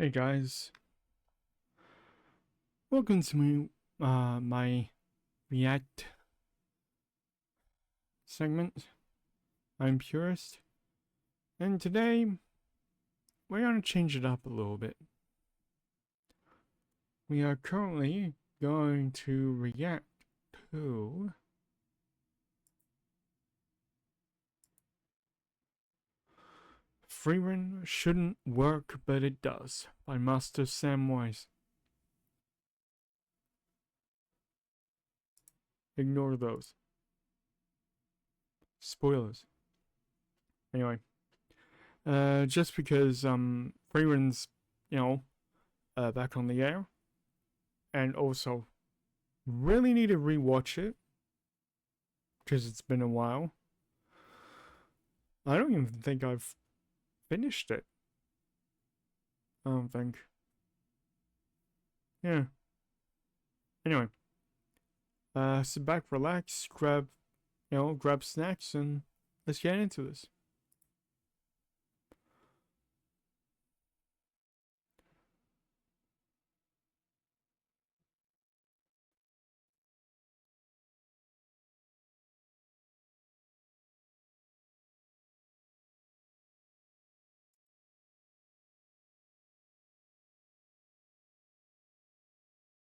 Hey guys, welcome to my React segment. I'm Purist, and today we're gonna change it up a little bit. We are currently going to react to Frieren Shouldn't Work But It Does by Master Samwise. Ignore those. Spoilers. Anyway, just because Frieren's, back on the air, and also really need to rewatch it because it's been a while. I don't even think I've finished it. I don't think. Yeah. Anyway, sit back, relax, grab snacks, and let's get into this.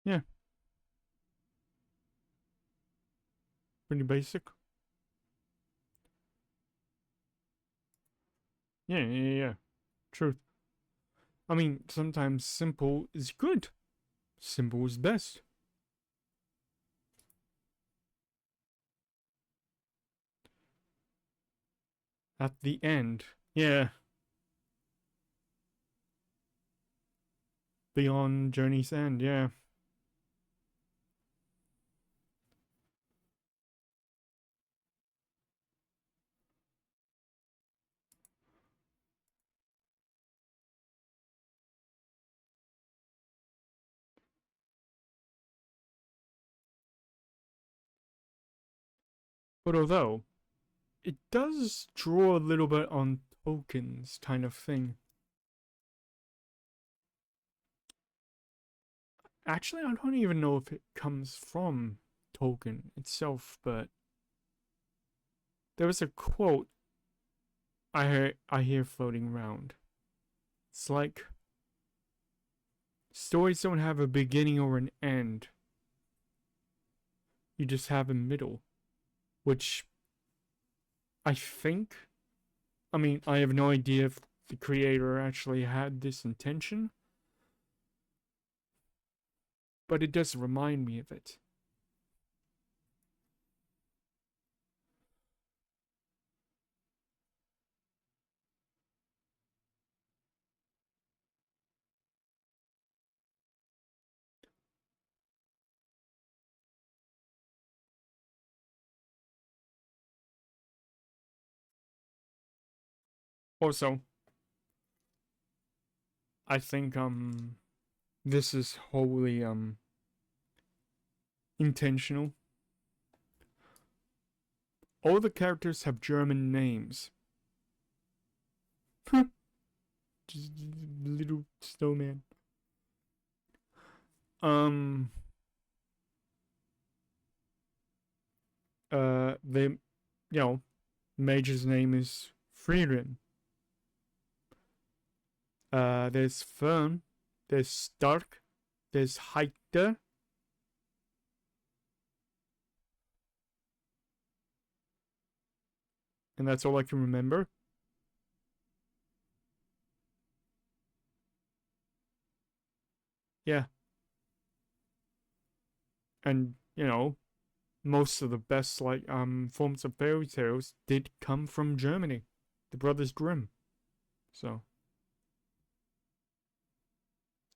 Yeah, pretty basic. Yeah. Truth. I mean, sometimes simple is good. Simple is best. At the end. Yeah. Beyond Journey's End, yeah. But although, it does draw a little bit on tokens kind of thing. Actually, I don't even know if it comes from Tolkien itself, but there was a quote I hear floating around. It's like stories don't have a beginning or an end. You just have a middle, which I think. I mean, I have no idea if the creator actually had this intention, but it does remind me of it. Also, I think this is wholly intentional. All the characters have German names. Just little snowman. Um the Major's name is Frieren. There's Fern, there's Stark, there's Heiter, and that's all I can remember. Yeah, and most of the best forms of fairy tales did come from Germany, the Brothers Grimm. So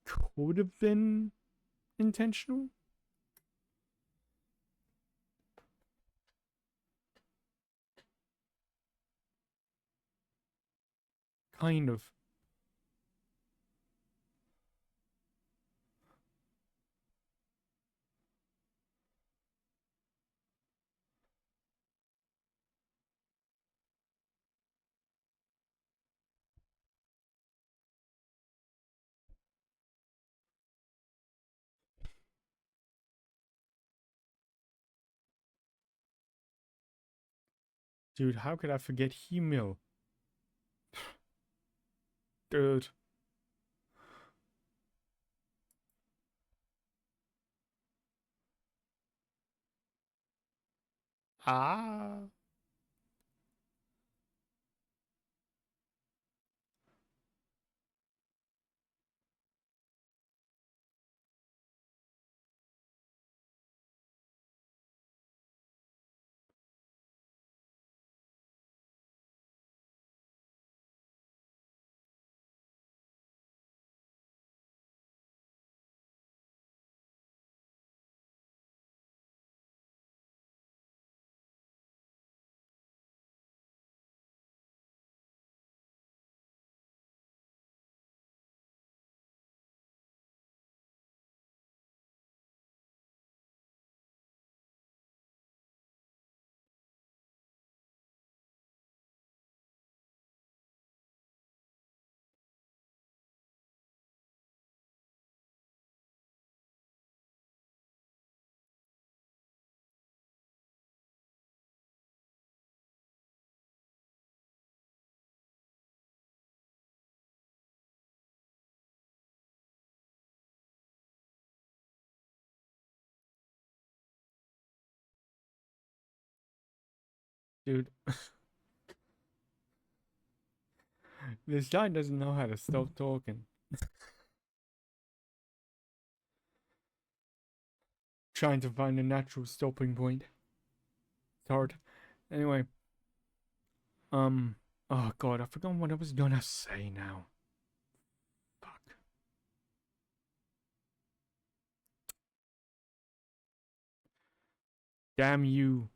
could have been intentional, kind of. Dude, how could I forget Hemil? Dude. Ah. Dude, this guy doesn't know how to stop talking. Trying to find a natural stopping point. It's hard. Anyway, um, oh god, I forgot what I was gonna say now. Fuck. Damn you,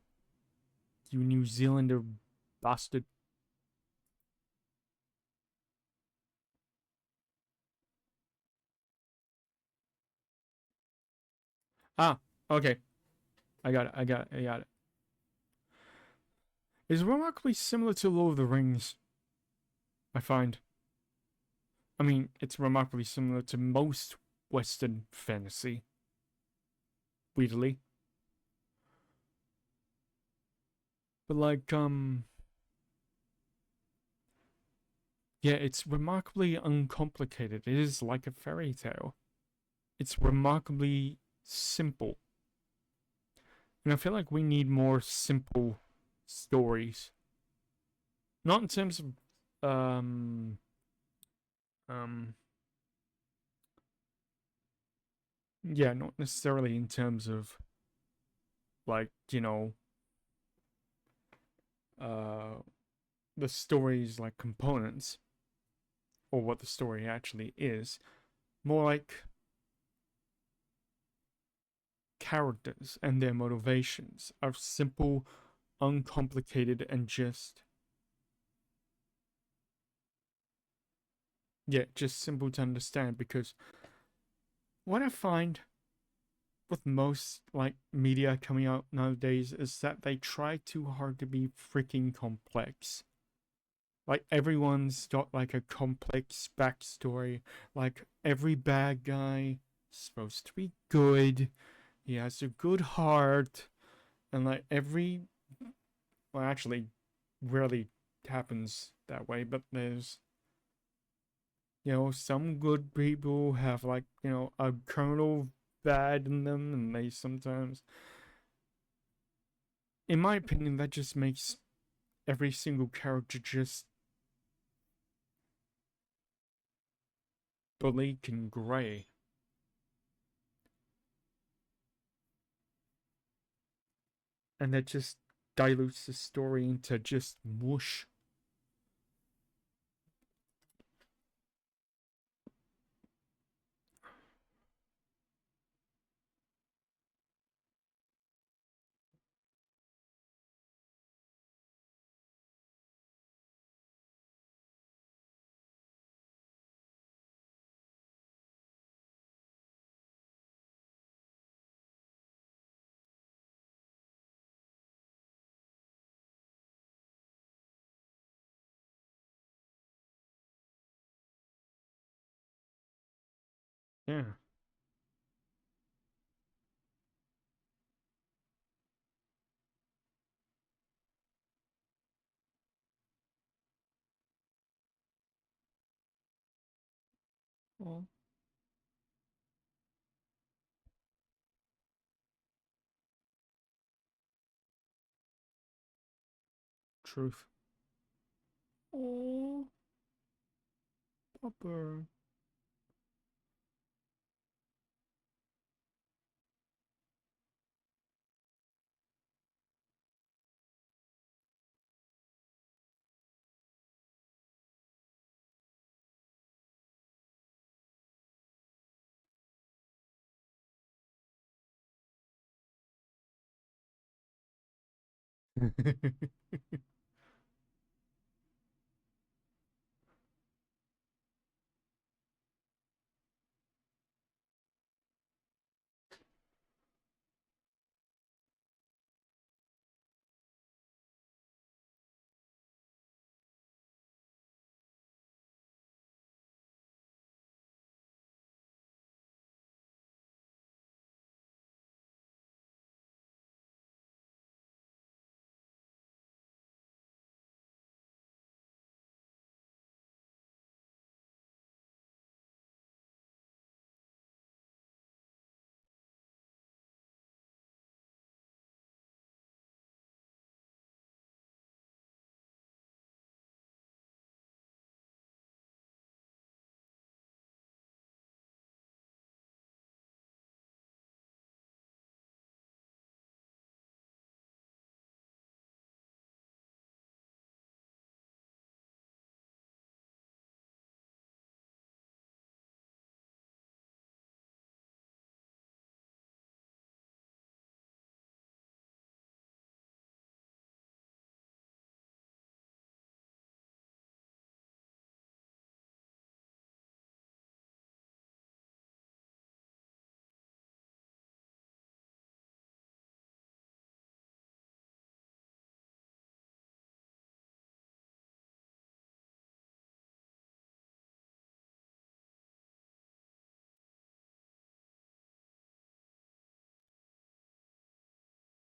you New Zealander bastard. Ah, okay. I got it. It's remarkably similar to Lord of the Rings, I find. I mean, it's remarkably similar to most Western fantasy, weirdly. But like, yeah, it's remarkably uncomplicated. It is like a fairy tale. It's remarkably simple. And I feel like we need more simple stories. Not in terms of um yeah, not necessarily in terms of like, uh the story's like components or what the story actually is. More like characters and their motivations are simple, uncomplicated, and just yeah, just simple to understand because what I find with most like media coming out nowadays is that they try too hard to be freaking complex. Like everyone's got like a complex backstory. Like every bad guy is supposed to be good. He has a good heart. And like every well actually rarely happens that way, but there's some good people have like, a kernel bad in them and they sometimes in my opinion that just makes every single character just bleak and grey. And that just dilutes the story into just mush. Yeah. Oh, truth. Oh, Papa.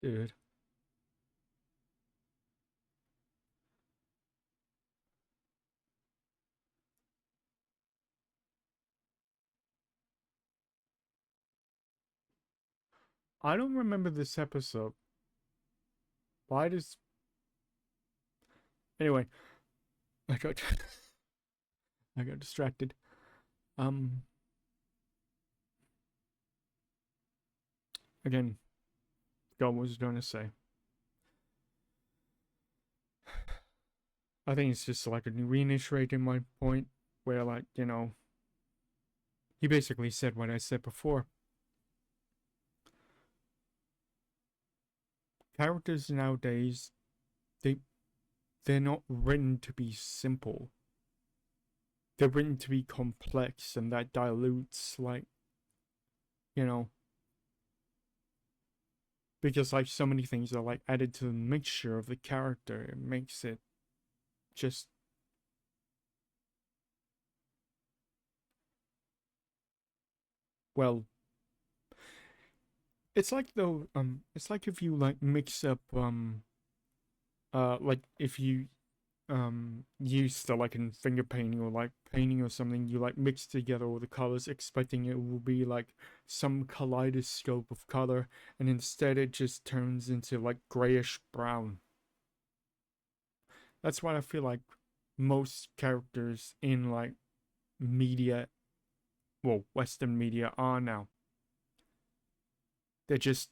Dude, I don't remember this episode. Why does... Anyway, I got I got distracted. Um, Again, God was trying to say. I think it's just like a reiterating my point, where like he basically said what I said before. Characters nowadays, they they're not written to be simple. They're written to be complex, and that dilutes like you know because like so many things are like added to the mixture of the character. It makes it just well. It's like though it's like if you like mix up like if you used to like in finger painting or like painting or something, you like mix together all the colors expecting it will be like some kaleidoscope of color, and instead it just turns into like grayish brown. That's what I feel like most characters in like media, well, Western media are now. They're just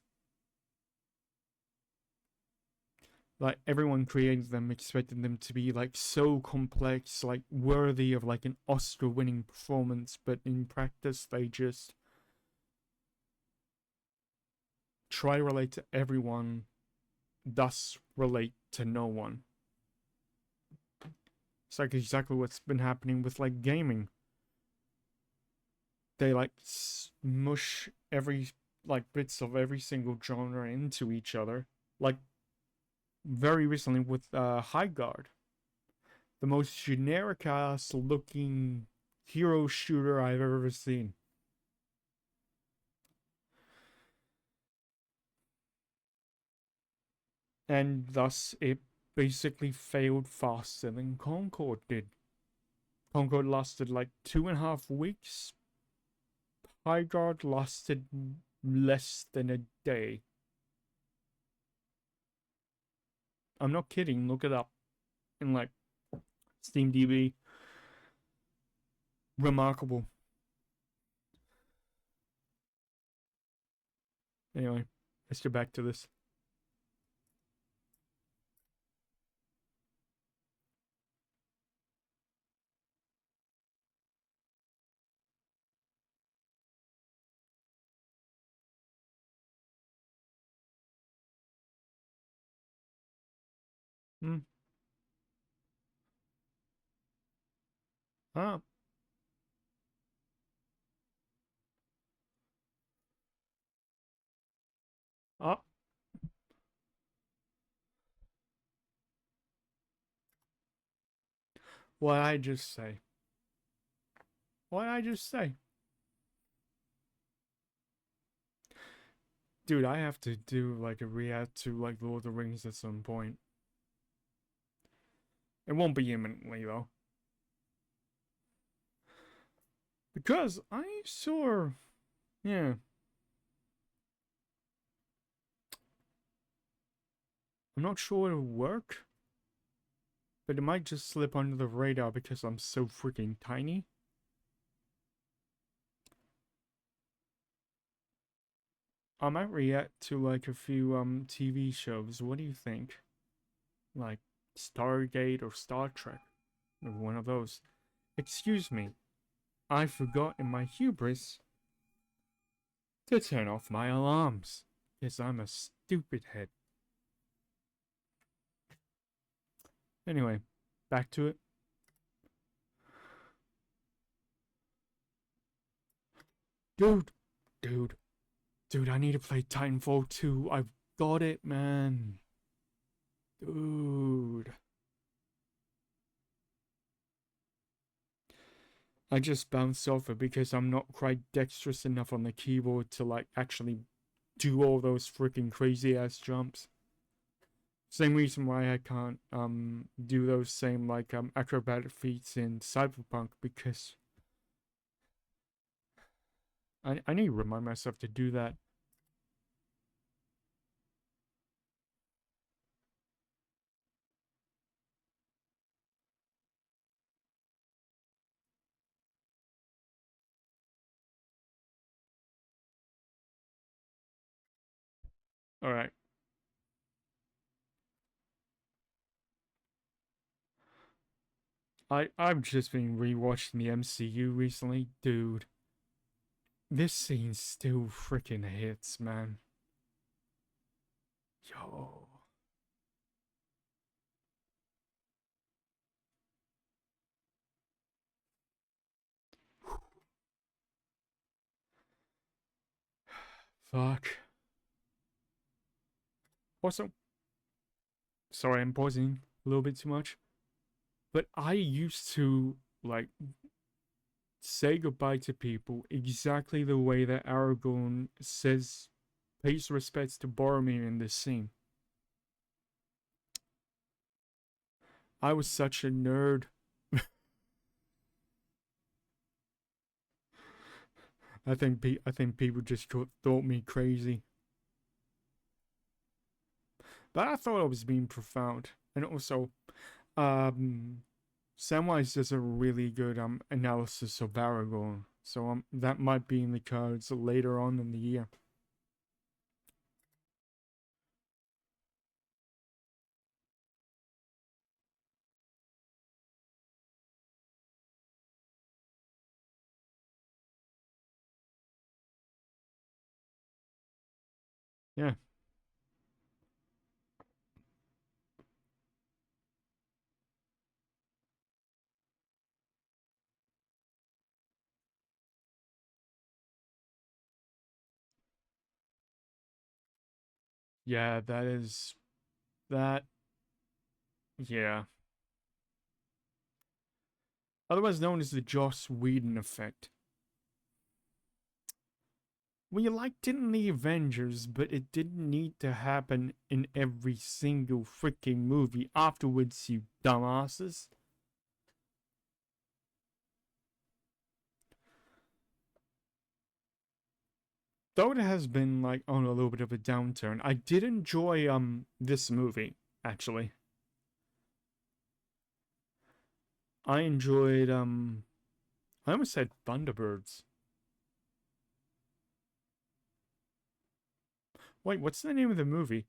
like everyone created them expecting them to be like so complex, like worthy of like an Oscar winning performance, but in practice they just try to relate to everyone, thus relate to no one. It's like exactly what's been happening with like gaming. They like smush every like bits of every single genre into each other. Like very recently with High Guard, the most generic ass looking hero shooter I've ever seen. And thus it basically failed faster than Concord did. Concord lasted like 2.5 weeks High Guard lasted less than a day. I'm not kidding. Look it up in like SteamDB. Remarkable. Anyway, let's get back to this. Hmm. Ah. Ah. What I just say? What I just say? Dude, I have to do like a react to like Lord of the Rings at some point. It won't be imminently though. Because I saw, yeah, I'm not sure it'll work, but it might just slip under the radar because I'm so freaking tiny. I might react to like a few TV shows. What do you think? Like Stargate or Star Trek, or one of those. Excuse me, I forgot in my hubris to turn off my alarms. Yes, I'm a stupid head. Anyway, back to it. Dude, dude, dude, I need to play Titanfall 2. I've got it, man. Dude. I just bounced off it because I'm not quite dexterous enough on the keyboard to like actually do all those freaking crazy ass jumps. Same reason why I can't do those same like acrobatic feats in Cyberpunk, because I need to remind myself to do that. All right. I've just been rewatching the MCU recently, dude. This scene still freaking hits, man. Yo. Fuck. Also, sorry, I'm pausing a little bit too much, but I used to like say goodbye to people exactly the way that Aragorn says pays respects to Boromir in this scene. I was such a nerd. I think people just thought me crazy, but I thought I was being profound. And also, um, Samwise does a really good analysis of Aragorn, so that might be in the cards later on in the year. Yeah, yeah, that is that. Yeah, otherwise known as the Joss Whedon effect. We liked it in the Avengers, but it didn't need to happen in every single freaking movie afterwards, you dumbasses. though it has been like on a little bit of a downturn, I did enjoy this movie actually. I enjoyed I almost said Thunderbirds. Wait, what's the name of the movie?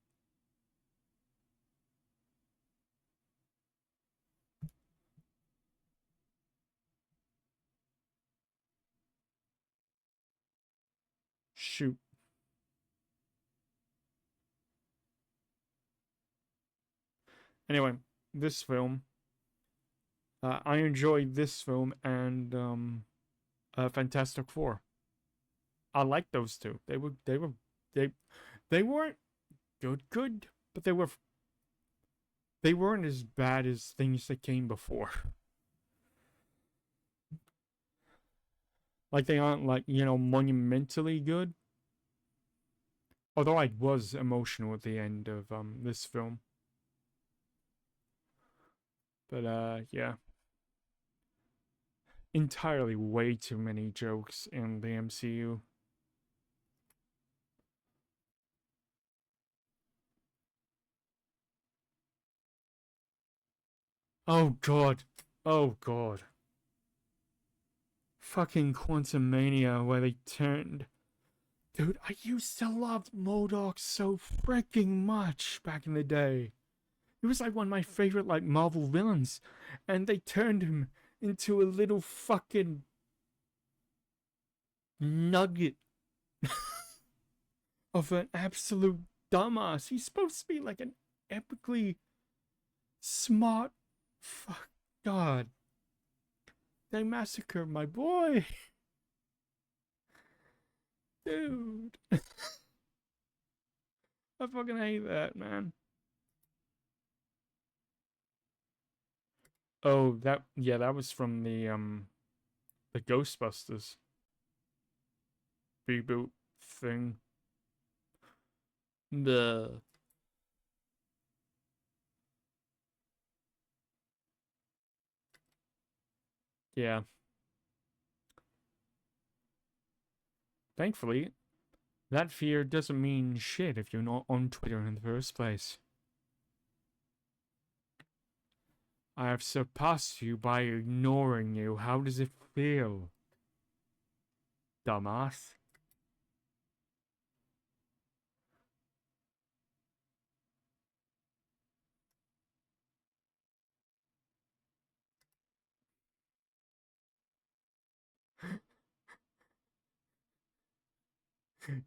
Shoot. Anyway, this film. I enjoyed this film and Fantastic Four. I liked those two. They they weren't good, but they weren't as bad as things that came before. Like they aren't like, monumentally good. Although I was emotional at the end of this film. But yeah. Entirely way too many jokes in the MCU. Oh god. Oh god. Fucking Quantum Mania where they turned. Dude, I used to love MODOK so freaking much back in the day. He was like one of my favorite like Marvel villains, and they turned him into a little fucking nugget of an absolute dumbass. He's supposed to be like an epically smart fuck god. They massacred my boy. Dude. I fucking hate that, man. Oh, that was from the Ghostbusters reboot thing. The Yeah. Thankfully, that fear doesn't mean shit if you're not on Twitter in the first place. I have surpassed you by ignoring you. How does it feel? Dumbass.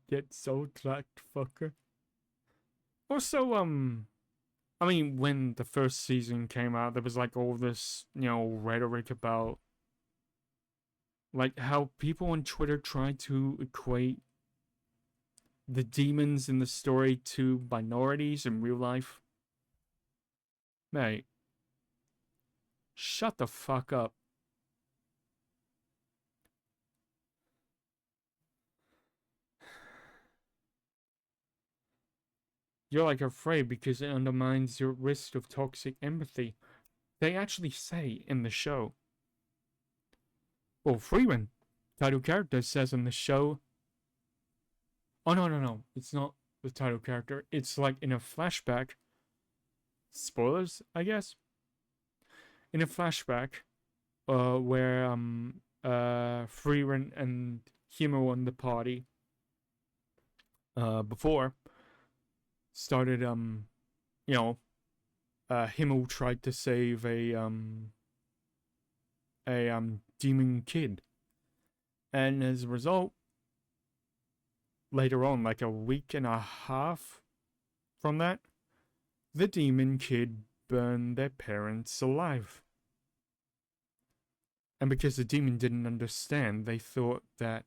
Get so tracked, fucker. Also, I mean, when the first season came out, there was like all this, rhetoric about like how people on Twitter try to equate the demons in the story to minorities in real life. Mate, shut the fuck up. You're like afraid because it undermines your risk of toxic empathy. They actually say in the show. Well, Frieren, title character, says in the show. Oh, no. It's not the title character. It's like in a flashback. Spoilers, I guess. In a flashback, where Frieren and Himo on the party before started Himmel tried to save a demon kid, and as a result, later on, like a week and a half from that, the demon kid burned their parents alive. And because the demon didn't understand, they thought that.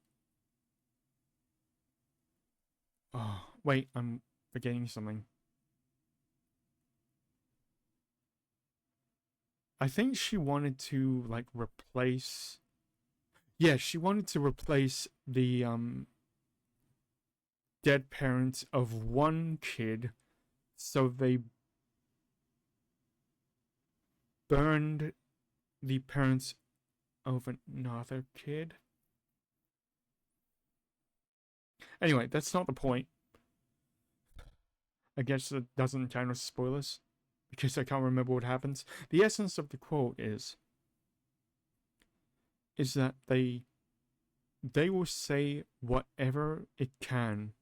Oh, wait, I'm forgetting something. I think she wanted to like replace. Yeah, she wanted to replace the dead parents of one kid, so they burned the parents of another kid. Anyway, that's not the point. I guess it doesn't count as spoilers because I can't remember what happens. The essence of the quote is that they will say whatever it can,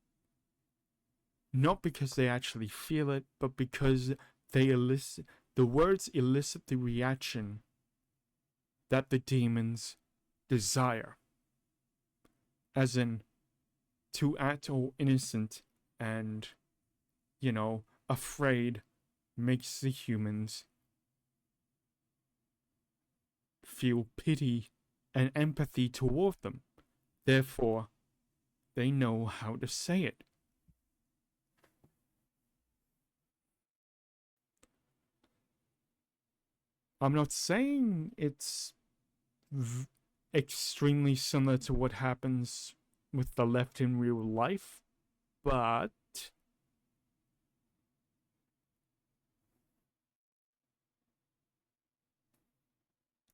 not because they actually feel it, but because the words elicit the reaction that the demons desire. As in, to act all innocent and, afraid makes the humans feel pity and empathy toward them. Therefore, they know how to say it. I'm not saying it's extremely similar to what happens with the left in real life, but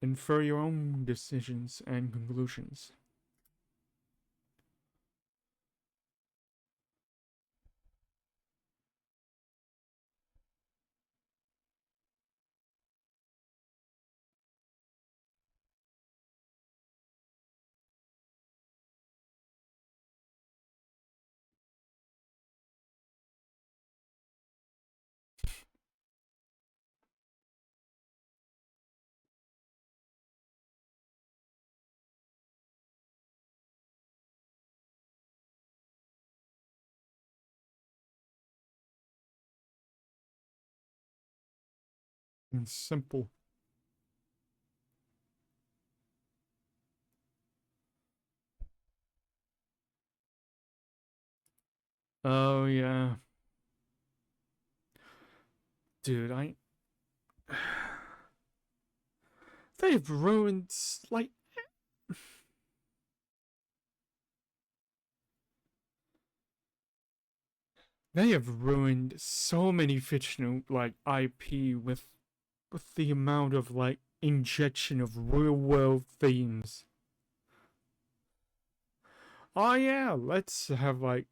infer your own decisions and conclusions. And simple. Oh, yeah. Dude, they've ruined, like, they have ruined so many fictional, like, IP with the amount of, like, injection of real world themes. Oh, yeah, let's have, like,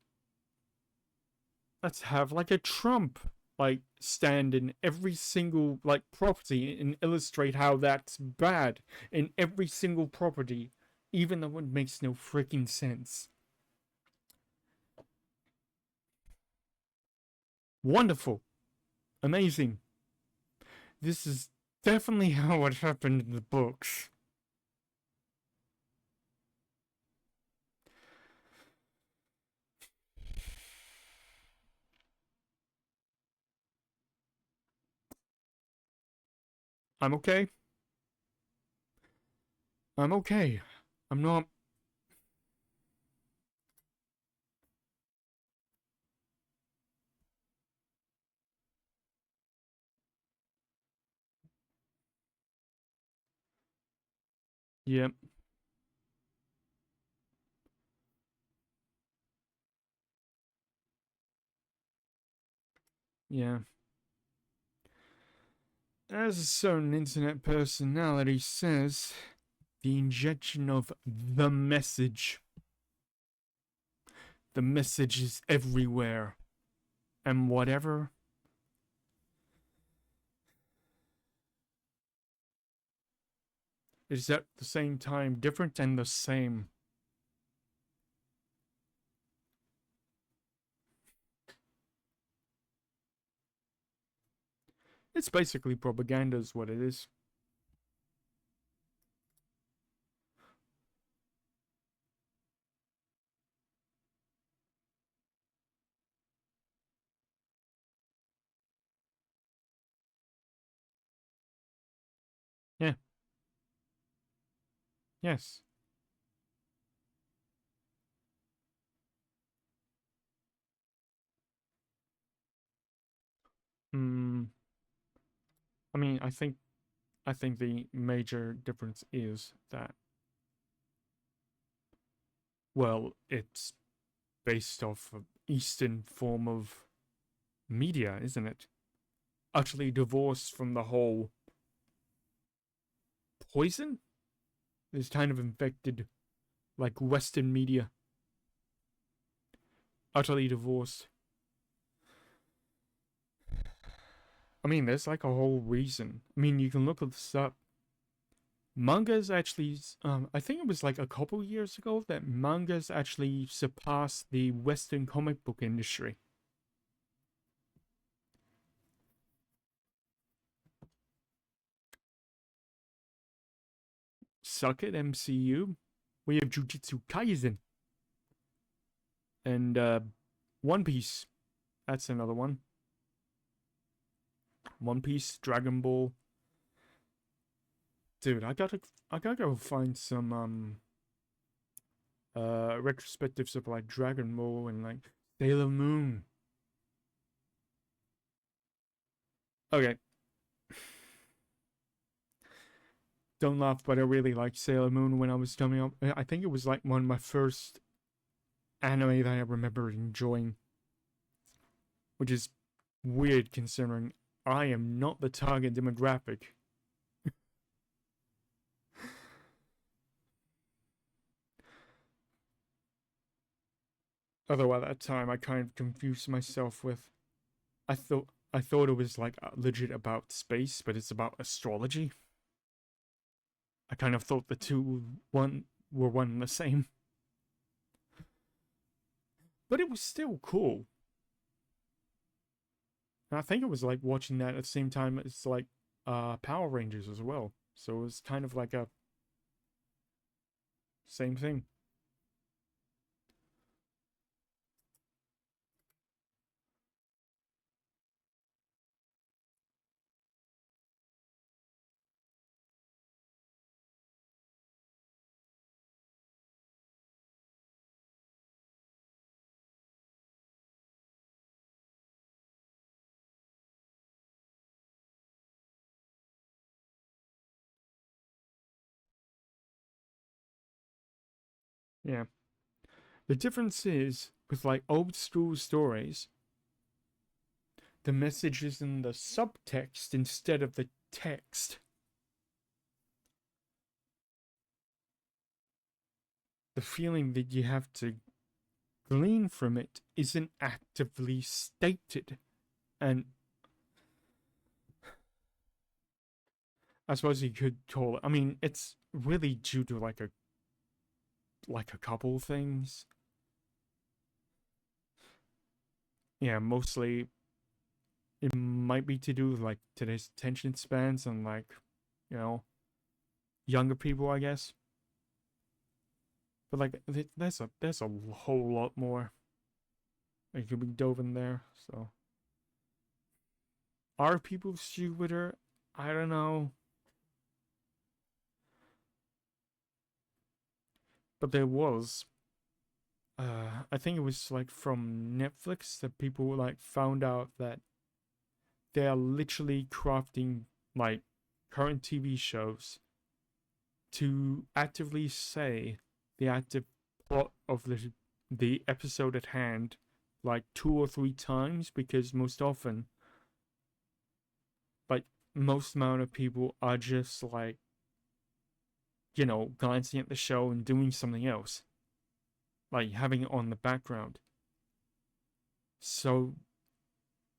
a Trump, like, stand in every single, like, property and illustrate how that's bad in every single property, even though it makes no freaking sense. Wonderful. Amazing. This is definitely how it happened in the books. I'm okay. I'm okay. I'm not. Yep. Yeah. As a certain internet personality says, the injection of the message. The message is everywhere. And whatever. Is at the same time different and the same. It's basically propaganda, is what it is. Yeah. Yes. Hmm. I mean, I think the major difference is that, well, it's based off of Eastern form of media, isn't it? Utterly divorced from the whole poison is kind of infected like Western media. utterly divorced. I mean, there's like a whole reason. I mean, you can look this up. Manga's actually, I think it was like a couple years ago that manga's actually surpassed the Western comic book industry. Suck it, MCU. We have Jujutsu Kaisen. And One Piece. That's another one. One Piece, Dragon Ball. Dude, I gotta go find some retrospectives of like Dragon Ball and like Sailor Moon. Okay. Don't laugh, but I really liked Sailor Moon when I was coming up. I think it was like one of my first anime that I remember enjoying. Which is weird considering I am not the target demographic. Although at that time I kind of confused myself with I thought it was like legit about space, but it's about astrology. I kind of thought the two were one and the same. But it was still cool. And I think it was like watching that at the same time as like Power Rangers as well. So it was kind of like a same thing. Yeah. The difference is with like old school stories, the message is in the subtext instead of the text. The feeling that you have to glean from it isn't actively stated. And I suppose you could call it, I mean, it's really due to like a couple things. Yeah, mostly it might be to do with like today's attention spans and like, you know, younger people, I guess. But like there's a whole lot more that could be dove in there. So are people stupider? I don't know. But there was I think it was like from Netflix that people like found out that they are literally crafting like current TV shows to actively say the active plot of the episode at hand like 2 or 3 times, because most often like most amount of people are just like, you know, glancing at the show and doing something else, like having it on the background. So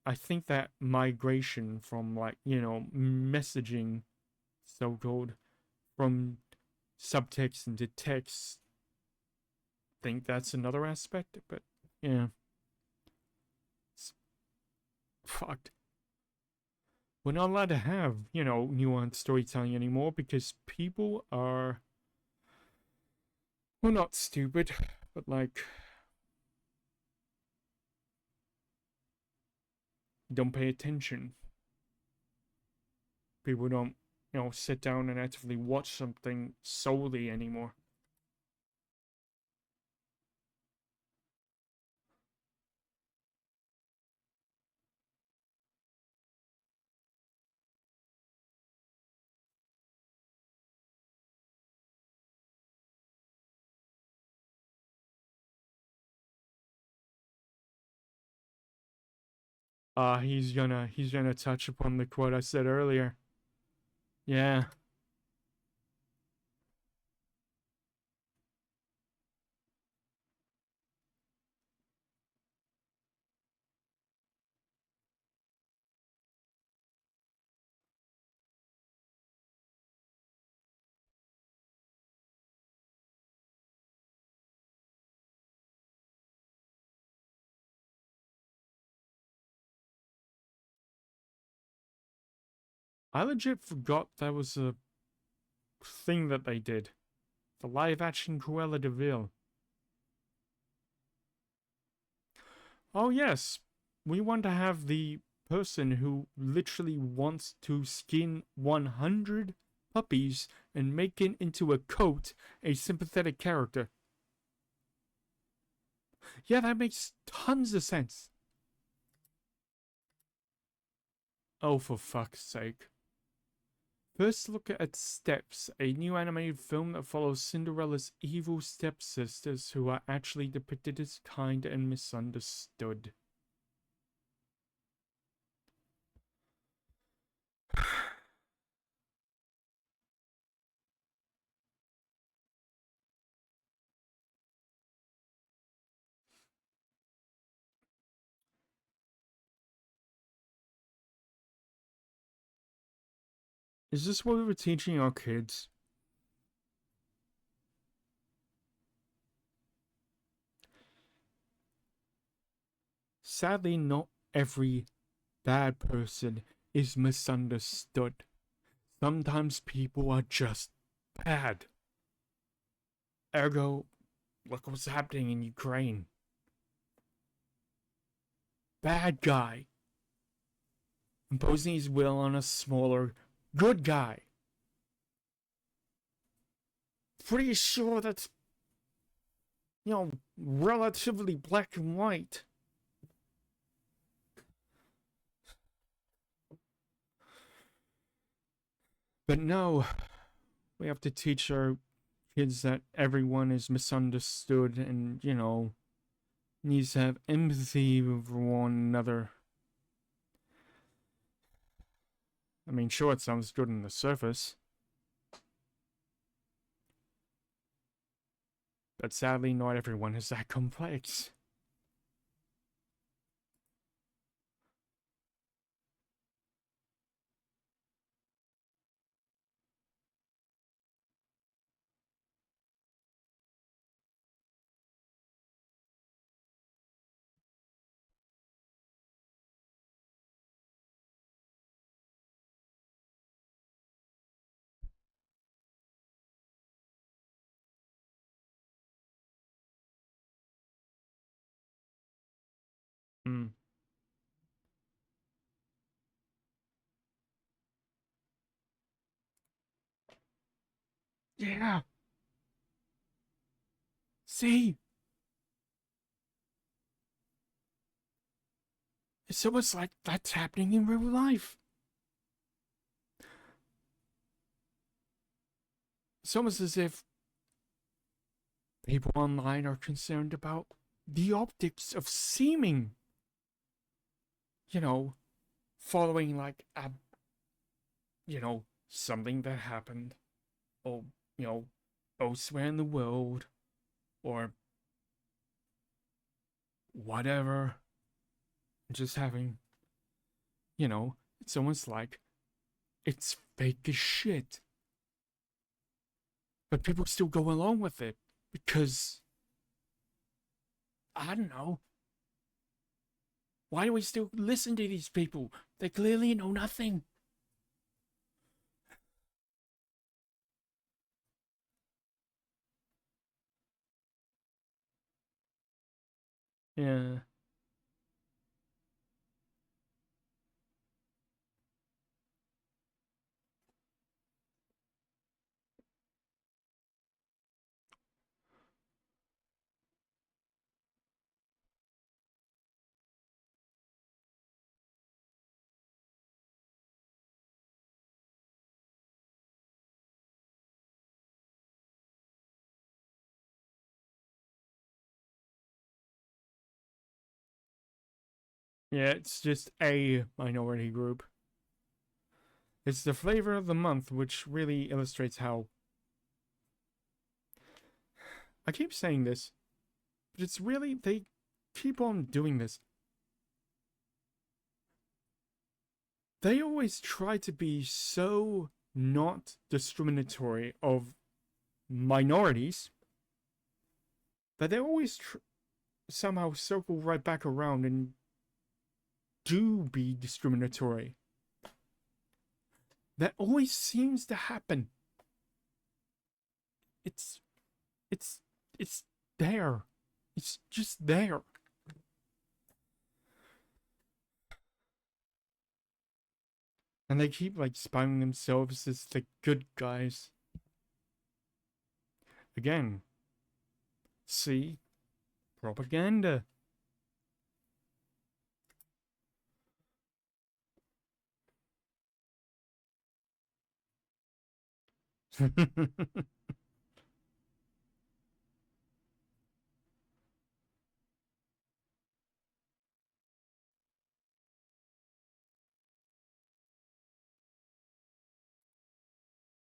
I think that migration from like, you know, messaging, so called, from subtext into text, I think that's another aspect, but yeah, it's fucked. We're not allowed to have, you know, nuanced storytelling anymore because people are, well, not stupid, but like, don't pay attention. People don't, you know, sit down and actively watch something solely anymore. He's gonna touch upon the quote I said earlier. Yeah. I legit forgot that was a thing that they did. The live action Cruella de Vil. Oh, yes. We want to have the person who literally wants to skin 100 puppies and make it into a coat a sympathetic character. Yeah, that makes tons of sense. Oh, for fuck's sake. First look at Steps, a new animated film that follows Cinderella's evil stepsisters who are actually depicted as kind and misunderstood. Is this what we were teaching our kids? Sadly, not every bad person is misunderstood. Sometimes people are just bad. Ergo, look what's happening in Ukraine. Bad guy imposing his will on a smaller good guy. Pretty sure that's, relatively black and white. But no, we have to teach our kids that everyone is misunderstood and, needs to have empathy for one another. I mean, sure, it sounds good on the surface. But sadly, not everyone is that complex. Hmm. Yeah. See? It's almost like that's happening in real life. It's almost as if people online are concerned about the optics of seeming, following like a, something that happened, or, elsewhere in the world, or whatever. Just having, it's almost like it's fake as shit. But people still go along with it because, I don't know. Why do we still listen to these people? They clearly know nothing. Yeah. Yeah, it's just a minority group. It's the flavor of the month, which really illustrates how. I keep saying this, but it's really. They keep on doing this. They always try to be so not discriminatory of minorities that they always somehow circle right back around and do be discriminatory. That always seems to happen. It's it's it's there. It's just there. And they keep like spouting themselves as the good guys. Again, see? Propaganda.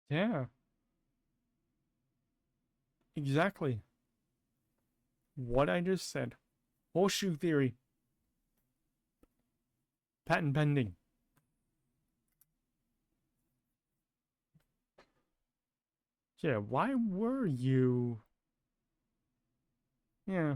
Yeah, exactly. What I just said. Horseshoe theory. Patent pending. Yeah, why were you? Yeah.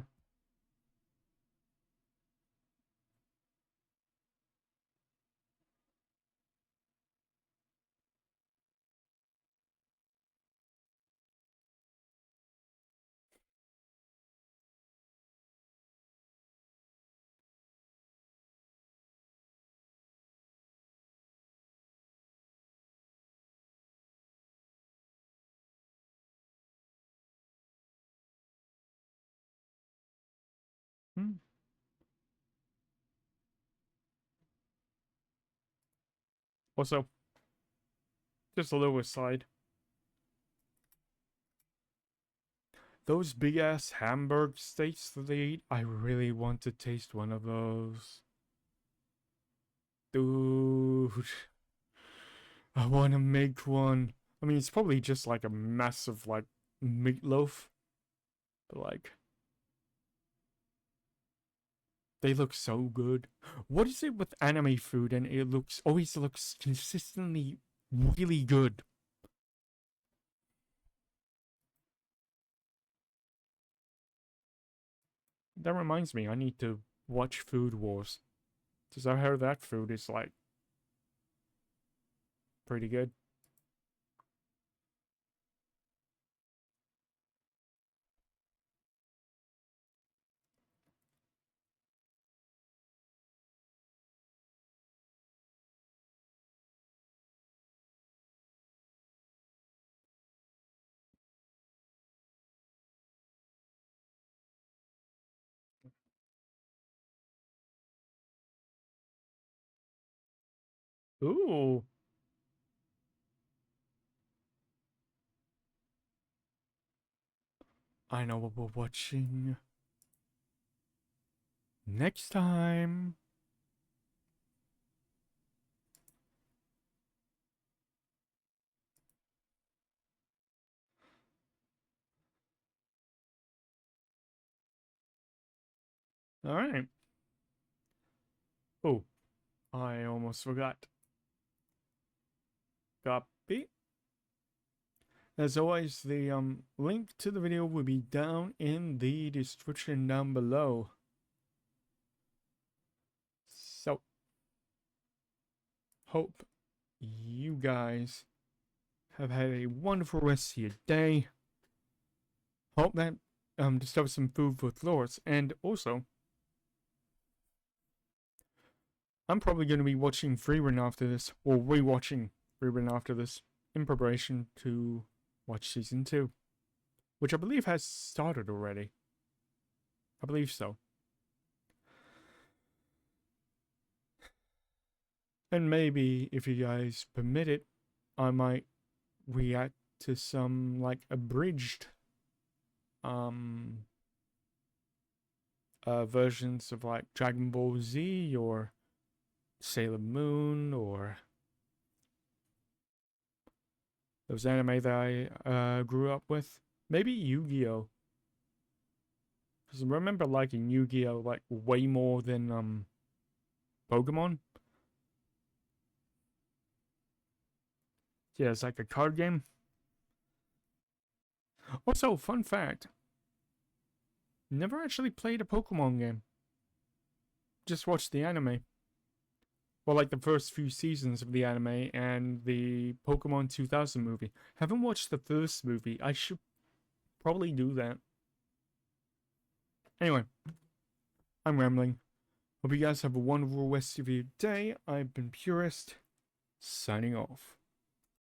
Hmm. Also, just a little aside. Those big ass Hamburg steaks that they eat, I really want to taste one of those. Dude, I want to make one. I mean, it's probably just like a massive, like, meatloaf. But, like, they look so good. What is it with anime food and it always looks consistently really good? That reminds me, I need to watch Food Wars. Because I heard that food is, like, pretty good. Ooh, I know what we're watching next time. Alright. Oh, I almost forgot. Copy. As always, the link to the video will be down in the description down below. So, hope you guys have had a wonderful rest of your day. Hope that discover some food for thoughts. And also, I'm probably going to be watching Frieren after this, or rewatching Frieren after this, in preparation to watch season 2, which I believe has started already. I believe so. And maybe, if you guys permit it, I might react to some, like, abridged um versions of, like, Dragon Ball Z or Sailor Moon or those anime that I grew up with. Maybe Yu-Gi-Oh! Because I remember liking Yu-Gi-Oh! Like way more than Pokemon. Yeah, it's like a card game. Also, fun fact, never actually played a Pokemon game. Just watched the anime. Well, like the first few seasons of the anime and the Pokemon 2000 movie. Haven't watched the first movie. I should probably do that. Anyway, I'm rambling. Hope you guys have a wonderful rest of your day. I've been Purist, signing off.